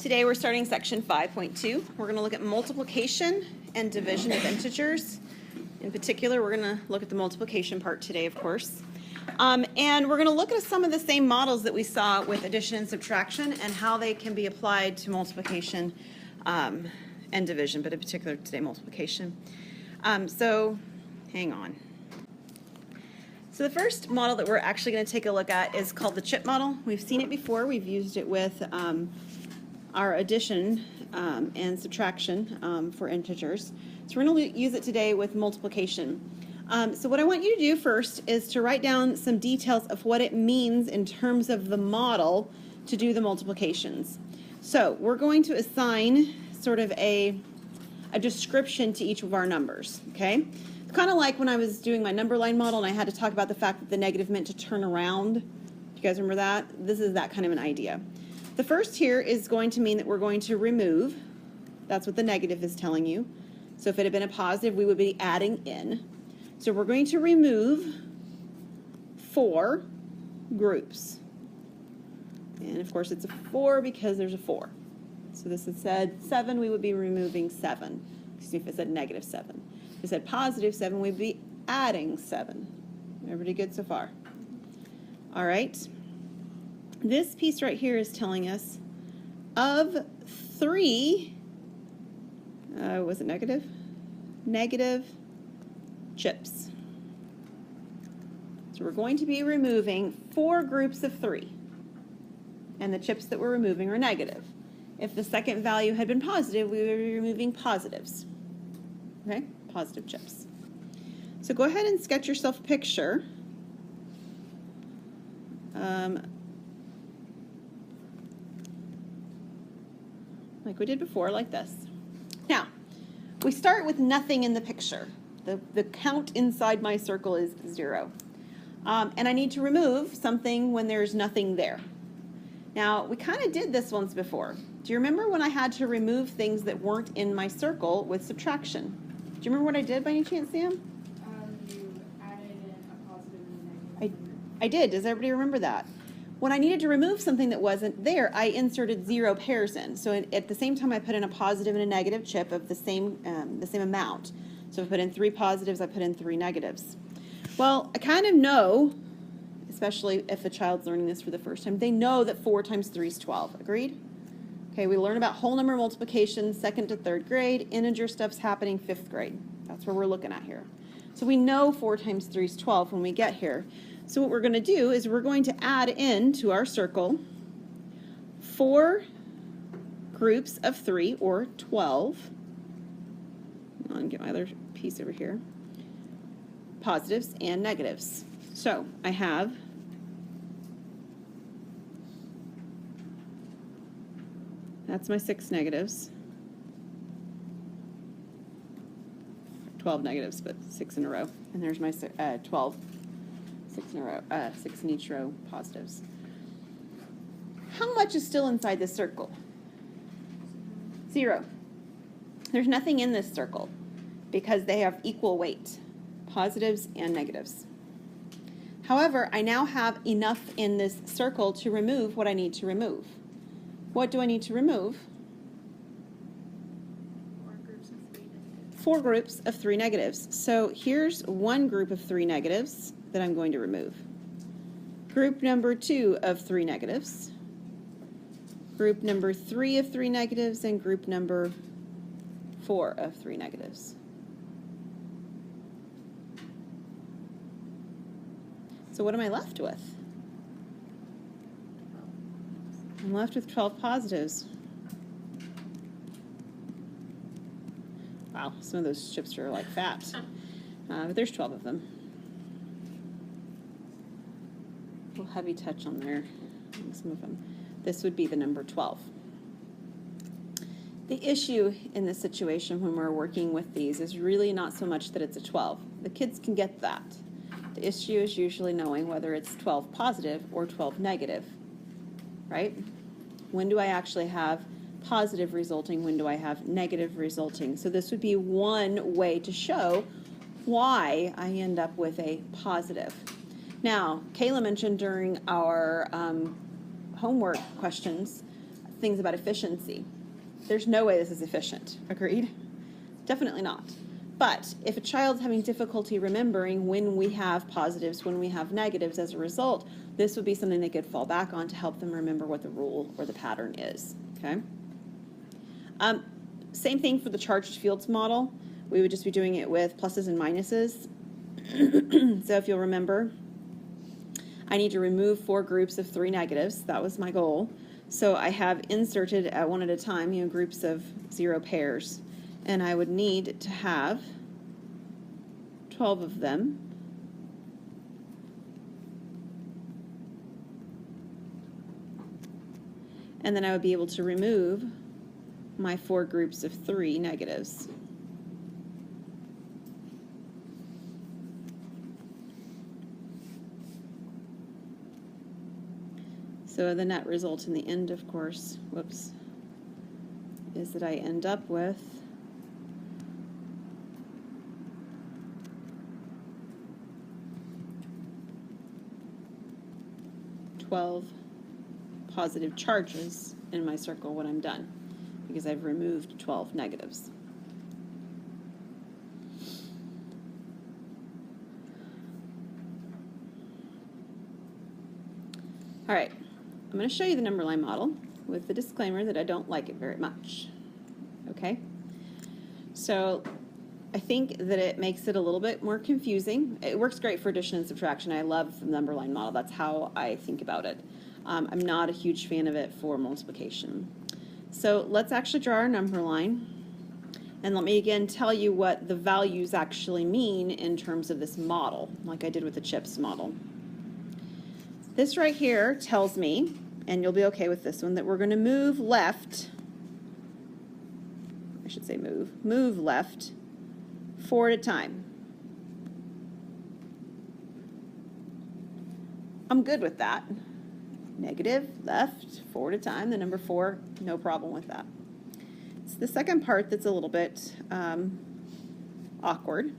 Today we're starting section 5.2. We're going to look at multiplication and division of integers. In particular, we're going to look at the multiplication part today, of course. And we're going to look at some of the same models that we saw with addition and subtraction and how they can be applied to multiplication and division, but in particular today multiplication. So hang on. So the first model that we're actually going to take a look at is called the chip model. We've seen it before. We've used it with our addition and subtraction for integers. So we're going to use it today with multiplication. So what I want you to do first is to write down some details of what it means in terms of the model to do the multiplications. So we're going to assign sort of a description to each of our numbers, okay? Kind of like when I was doing my number line model and I had to talk about the fact that the negative meant to turn around. Do you guys remember that? This is that kind of an idea. The first here is going to mean that we're going to remove. That's what the negative is telling you. So if it had been a positive, we would be adding in. So we're going to remove 4 groups. And of course it's a 4 because there's a 4. So this had said 7, we would be removing 7. Excuse me, if it said negative 7. If it said positive 7, we'd be adding 7. Everybody good so far? All right. This piece right here is telling us of 3, was it negative? Negative chips. So we're going to be removing 4 groups of 3. And the chips that we're removing are negative. If the second value had been positive, we would be removing positives. Okay? Positive chips. So go ahead and sketch yourself a picture. Like we did before, like this. Now, we start with nothing in the picture. The count inside my circle is 0. And I need to remove something when there's nothing there. Now, we kind of did this once before. Do you remember when I had to remove things that weren't in my circle with subtraction? Do you remember what I did by any chance, Sam? You added in a positive and a negative. I did. Does everybody remember that? When I needed to remove something that wasn't there, I inserted 0 pairs in. So at the same time, I put in a positive and a negative chip of the same amount. So if I put in 3 positives, I put in 3 negatives. Well, I kind of know, especially if a child's learning this for the first time, they know that 4 times 3 is 12. Agreed? Okay, we learn about whole number multiplication 2nd to 3rd grade. Integer stuff's happening 5th grade. That's where we're looking at here. So we know 4 times 3 is 12 when we get here. So what we're going to do is we're going to add in to our circle 4 groups of 3, or 12. I'll get my other piece over here. Positives and negatives. So I have that's my 6 negatives. 12 negatives, but 6 in a row. And there's my 12. 6 in a row, 6 in each row positives. How much is still inside this circle? 0. There's nothing in this circle because they have equal weight, positives and negatives. However, I now have enough in this circle to remove what I need to remove. What do I need to remove? 4 groups of 3 negatives. So here's one group of 3 negatives that I'm going to remove. Group number 2 of 3 negatives. Group number 3 of 3 negatives, and group number 4 of 3 negatives. So what am I left with? I'm left with 12 positives. Wow, some of those chips are like fat. But there's 12 of them. A little heavy touch on there, some of them. This would be the number 12. The issue in this situation when we're working with these is really not so much that it's a 12. The kids can get that. The issue is usually knowing whether it's 12 positive or 12 negative, right? When do I actually have positive resulting? When do I have negative resulting? So this would be one way to show why I end up with a positive. Now, Kayla mentioned during our homework questions things about efficiency. There's no way this is efficient. Agreed? Definitely not. But if a child's having difficulty remembering when we have positives, when we have negatives as a result, this would be something they could fall back on to help them remember what the rule or the pattern is. Okay? Same thing for the charged fields model. We would just be doing it with pluses and minuses. So if you'll remember, I need to remove 4 groups of 3 negatives. That was my goal. So I have inserted at one at a time, groups of 0 pairs. And I would need to have 12 of them. And then I would be able to remove my 4 groups of 3 negatives. So the net result in the end, of course, is that I end up with 12 positive charges in my circle when I'm done, because I've removed 12 negatives. All right, I'm going to show you the number line model with the disclaimer that I don't like it very much. Okay? So I think that it makes it a little bit more confusing. It works great for addition and subtraction. I love the number line model. That's how I think about it. I'm not a huge fan of it for multiplication. So let's actually draw our number line. And let me again tell you what the values actually mean in terms of this model, like I did with the CHIPS model. This right here tells me, and you'll be okay with this one, that we're going to move left. I should say move left 4 at a time. I'm good with that. Negative, left, 4 at a time. The number 4, no problem with that. It's the second part that's a little bit awkward.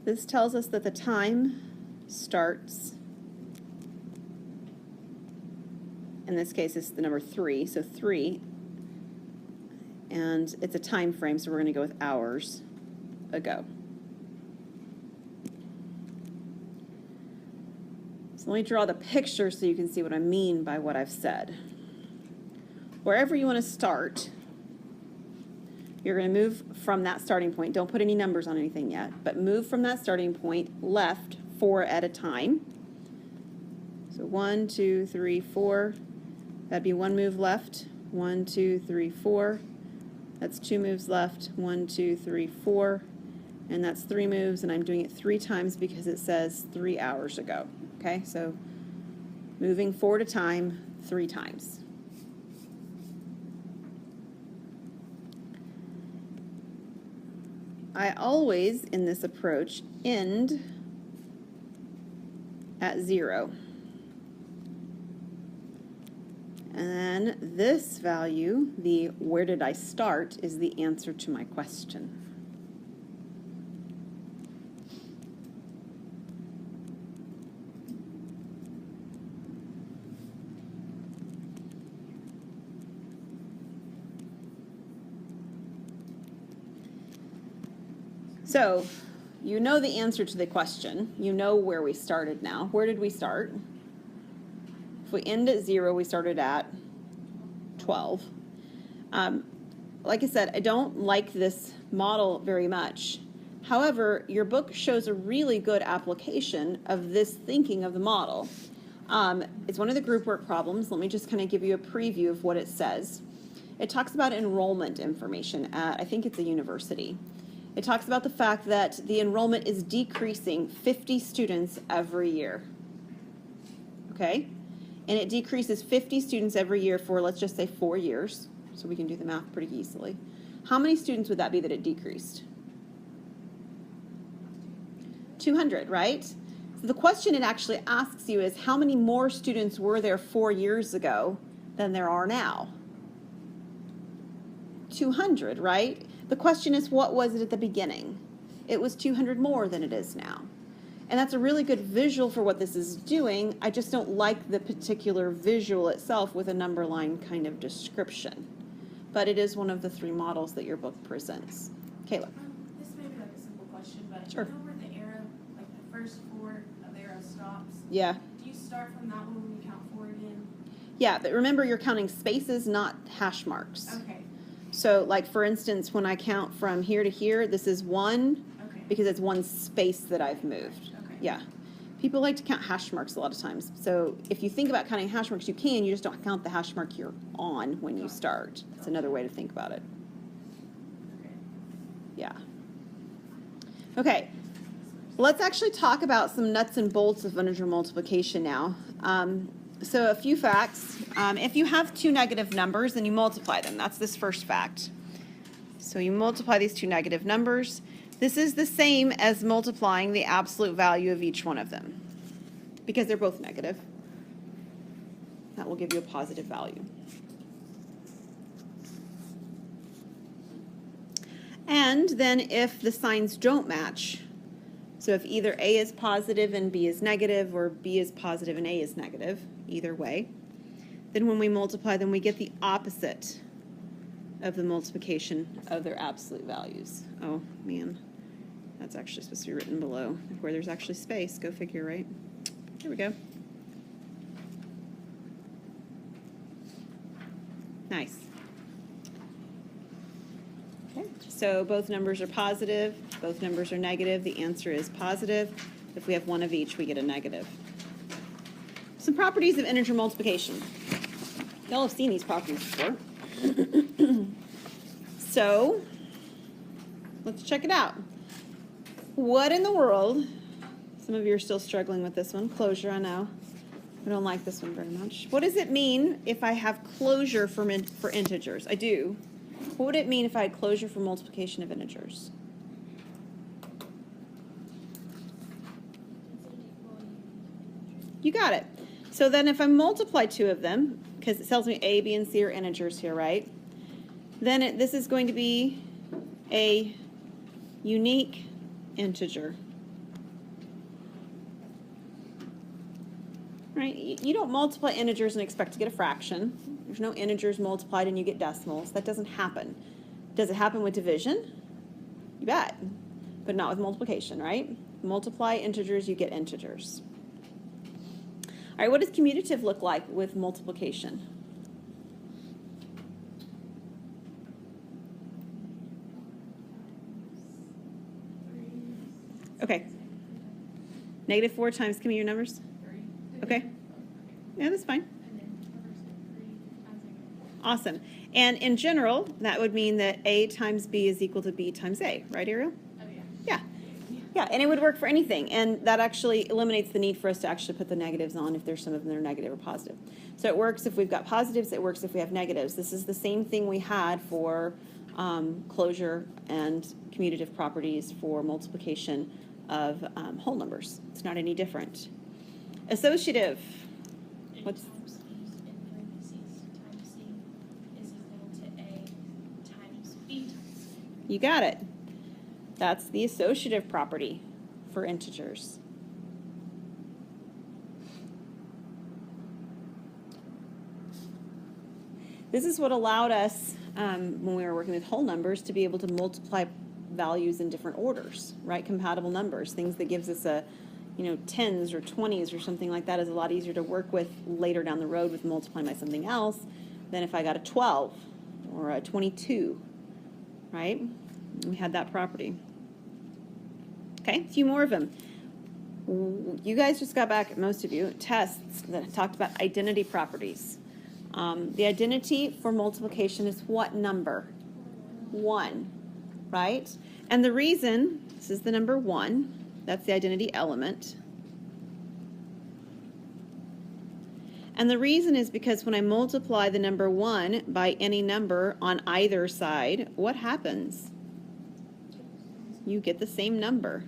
This tells us that the time starts, in this case it's the number 3, so 3, and it's a time frame, so we're going to go with hours ago. So let me draw the picture so you can see what I mean by what I've said. Wherever you want to start, you're going to move from that starting point. Don't put any numbers on anything yet, but move from that starting point left 4 at a time. So 1, 2, 3, 4. That'd be 1 move left. 1, 2, 3, 4. That's 2 moves left. 1, 2, 3, 4. And that's 3 moves, and I'm doing it 3 times because it says 3 hours ago. Okay, so moving 4 at a time 3 times. I always, in this approach, end at 0. And then this value, the where did I start, is the answer to my question. So, you know the answer to the question. You know where we started now. Where did we start? If we end at 0, we started at 12. Like I said, I don't like this model very much. However, your book shows a really good application of this thinking of the model. It's one of the group work problems. Let me just kind of give you a preview of what it says. It talks about enrollment information at, I think it's a university. It talks about the fact that the enrollment is decreasing 50 students every year. Okay? And it decreases 50 students every year for, let's just say, 4 years. So we can do the math pretty easily. How many students would that be that it decreased? 200, right? So the question it actually asks you is, how many more students were there 4 years ago than there are now? 200, right? The question is, what was it at the beginning? It was 200 more than it is now. And that's a really good visual for what this is doing. I just don't like the particular visual itself with a number line kind of description. But it is one of the 3 models that your book presents. Kayla. This may be like a simple question, but Sure. you know where the arrow, like the first 4 of the arrow stops? Yeah. Do you start from that one when you count 4 again? Yeah, but remember you're counting spaces, not hash marks. Okay, So like for instance, when I count from here to here, this is 1 okay. because it's 1 space that I've moved. Okay. Yeah. People like to count hash marks a lot of times. So if you think about counting hash marks, you can, you just don't count the hash mark you're on when you start. That's another way to think about it. Okay. Yeah. Okay. Let's actually talk about some nuts and bolts of integer multiplication now. So a few facts. If you have 2 negative numbers, then you multiply them. That's this first fact. So you multiply these 2 negative numbers. This is the same as multiplying the absolute value of each one of them because they're both negative. That will give you a positive value. And then if the signs don't match, so if either A is positive and B is negative, or B is positive and A is negative, either way, then when we multiply them, we get the opposite of the multiplication of their absolute values. Oh, man. That's actually supposed to be written below, where there's actually space. Go figure, right? Here we go. Nice. Okay, so both numbers are positive, both numbers are negative. The answer is positive. If we have 1 of each, we get a negative. Some properties of integer multiplication. Y'all have seen these properties before. So, let's check it out. What in the world, some of you are still struggling with this one, closure, I know. I don't like this one very much. What does it mean if I have closure for integers? I do. What would it mean if I had closure for multiplication of integers? You got it. So then if I multiply 2 of them, because it tells me A, B, and C are integers here, right? Then this is going to be a unique integer. Right? You don't multiply integers and expect to get a fraction. There's no integers multiplied and you get decimals. That doesn't happen. Does it happen with division? You bet. But not with multiplication, right? Multiply integers, you get integers. All right, what does commutative look like with multiplication? Okay. -4 times, give me your numbers. 3. Okay. Yeah, that's fine. And then reverse it, 3 times negative. Awesome. And in general, that would mean that A times B is equal to B times A, right, Ariel? Oh, yeah. Yeah. Yeah, and it would work for anything. And that actually eliminates the need for us to actually put the negatives on if there's some of them that are negative or positive. So it works if we've got positives, it works if we have negatives. This is the same thing we had for closure and commutative properties for multiplication of whole numbers. It's not any different. Associative. What's Times E in parentheses times C is equal to A times B times C. You got it. That's the associative property for integers. This is what allowed us, when we were working with whole numbers, to be able to multiply values in different orders, right? Compatible numbers, things that gives us a, 10s or 20s or something like that is a lot easier to work with later down the road with multiplying by something else than if I got a 12 or a 22, right? We had that property. Okay, a few more of them. You guys just got back, most of you, tests that talked about identity properties. The identity for multiplication is what number? 1, right? And the reason, this is the number 1, that's the identity element. And the reason is because when I multiply the number 1 by any number on either side, what happens? You get the same number.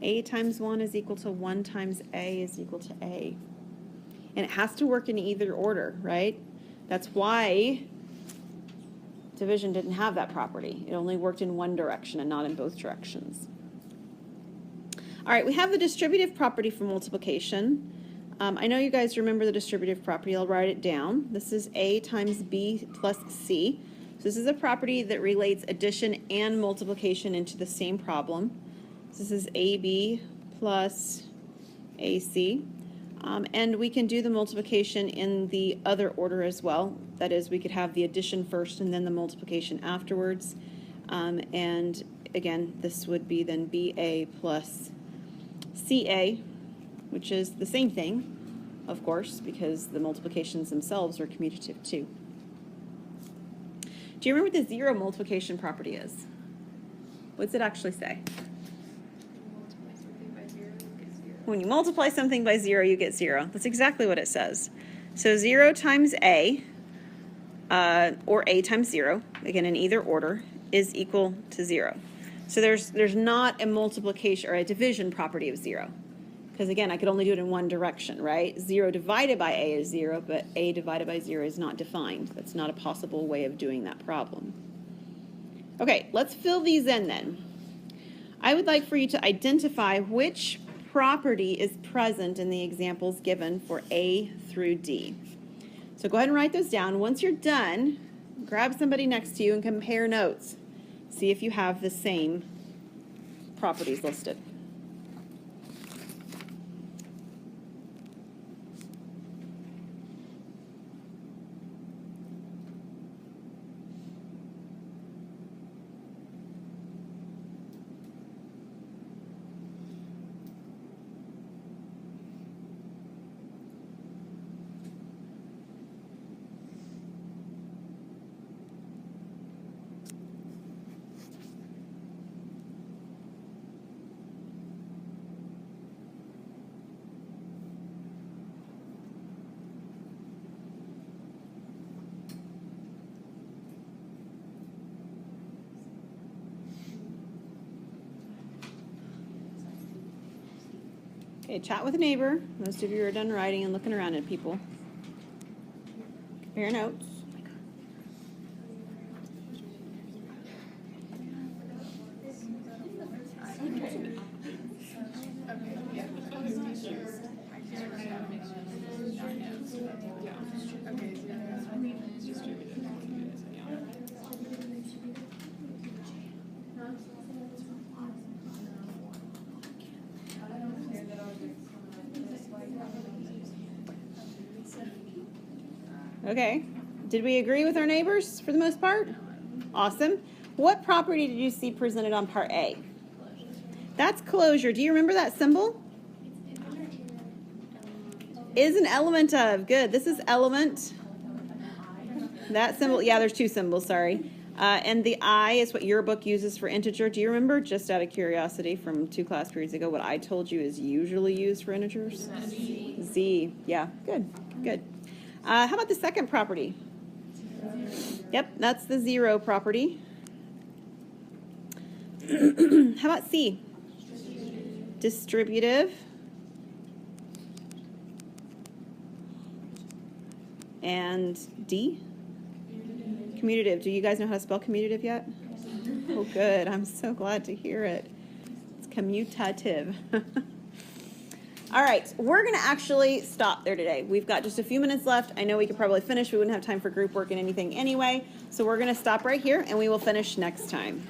A times 1 is equal to 1 times A is equal to A. And it has to work in either order, right? That's why division didn't have that property. It only worked in one direction and not in both directions. All right, we have the distributive property for multiplication. I know you guys remember the distributive property. I'll write it down. This is A times B plus C. So this is a property that relates addition and multiplication into the same problem. This is AB plus AC. And we can do the multiplication in the other order as well. That is, we could have the addition first and then the multiplication afterwards. And again, this would be then BA plus CA, which is the same thing, of course, because the multiplications themselves are commutative too. Do you remember what the zero multiplication property is? What's it actually say? When you multiply something by 0, you get 0. That's exactly what it says. So 0 times A, or A times 0, again in either order, is equal to 0. So there's not a multiplication or a division property of 0. Because again, I could only do it in one direction, right? 0 divided by A is 0, but A divided by 0 is not defined. That's not a possible way of doing that problem. Okay, let's fill these in then. I would like for you to identify which property is present in the examples given for A through D. So go ahead and write those down. Once you're done, grab somebody next to you and compare notes. See if you have the same properties listed. Okay, chat with a neighbor. Most of you are done writing and looking around at people. Compare notes. Okay, did we agree with our neighbors for the most part? Awesome. What property did you see presented on part A? That's closure. Do you remember that symbol? Is an element of. Good. This is element. That symbol, yeah, there's two symbols, sorry. And the I is what your book uses for integer. Do you remember, just out of curiosity from 2 class periods ago, what I told you is usually used for integers? Z. Yeah, good, good. How about the second property? Yep, that's the 0 property. How about C? Distributive. And D? Commutative. Do you guys know how to spell commutative yet? Oh, good. I'm so glad to hear it. It's commutative. All right, we're going to actually stop there today. We've got just a few minutes left. I know we could probably finish. We wouldn't have time for group work and anything anyway. So we're going to stop right here, and we will finish next time.